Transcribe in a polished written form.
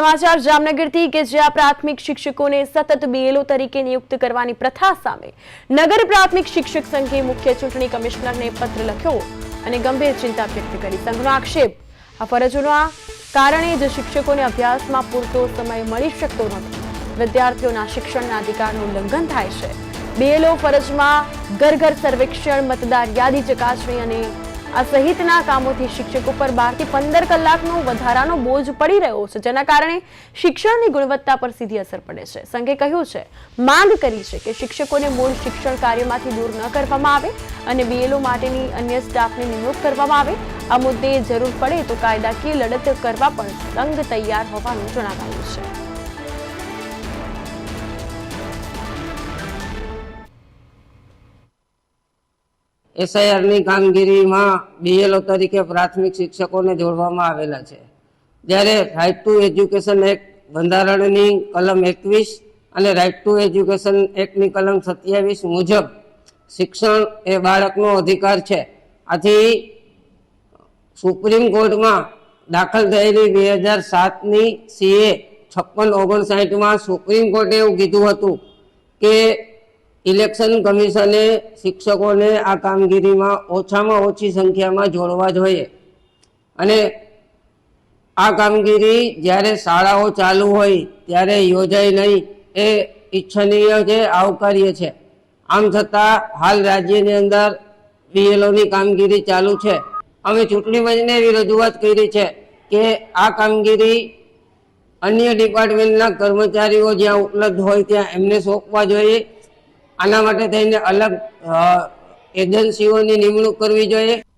સમાચાર જામનગરથી કે જ્યાં પ્રાથમિક શિક્ષકોને સતત બીએલઓ તરીકે નિયુક્ત કરવાની પ્રથા સામે નગર પ્રાથમિક શિક્ષક સંઘે મુખ્ય ચૂંટણી કમિશનરને પત્ર લખ્યો અને ગંભીર ચિંતા વ્યક્ત કરી। સંઘનો આક્ષેપ આ ફરજોના કારણે જ શિક્ષકોને અભ્યાસમાં પૂરતો સમય મળી શકતો નથી। વિદ્યાર્થીઓના શિક્ષણના અધિકારનું ઉલ્લંઘન થાય છે। બીએલઓ ફરજમાં ઘર ઘર સર્વેક્ષણ, મતદાર યાદી ચકાસણી અને આ સહિતના કામોથી શિક્ષકો પર 12 થી 15 કલાકનો વધારાનો બોજ પડી રહ્યો છે, જેના કારણે શિક્ષણની ગુણવત્તા પર સીધી અસર પડે છે। સંઘે કહ્યું છે, માંગ કરી છે કે શિક્ષકોને મૂળ શિક્ષણ કાર્યમાંથી દૂર ન કરવામાં આવે અને બીએલઓ માટેની અન્ય સ્ટાફની નિમણૂક કરવામાં આવે। આ મુદ્દે જરૂર પડે તો કાયદાકીય લડત કરવા પણ સંઘ તૈયાર હોવાનું જણાવાયું છે। એસઆઈઆરની કામગીરીમાં બીએલઓ તરીકે પ્રાથમિક શિક્ષકોને જોડવામાં આવેલા છે। જ્યારે રાઇટ ટુ એજ્યુકેશન એક્ટ બંધારણની કલમ 21 અને રાઇટ ટુ એજ્યુકેશન એક્ટની કલમ 27 મુજબ શિક્ષણ એ બાળકનો અધિકાર છે। આથી સુપ્રીમ કોર્ટમાં દાખલ થયેલી 2007ની CA 5659માં સુપ્રીમ કોર્ટે એવું કીધું હતું કે ઇલેક્શન કમિશને શિક્ષકોને આ કામગીરીમાં ઓછામાં ઓછી સંખ્યામાં જોડવા જોઈએ અને આ કામગીરી જ્યારે શાળાઓ ચાલુ હોય ત્યારે યોજાય નહીં એ ઈચ્છનીય છે, આવકાર્ય છે। આમ છતાં હાલ રાજ્યની અંદર બીએલઓની કામગીરી ચાલુ છે। અમે ચૂંટણી પંચને એવી રજૂઆત કરી છે કે આ કામગીરી અન્ય ડિપાર્ટમેન્ટના કર્મચારીઓ જ્યાં ઉપલબ્ધ હોય ત્યાં એમને સોંપવા જોઈએ। આના માટે થઈને અલગ એજન્સીઓની નિમણૂક કરવી જોઈએ।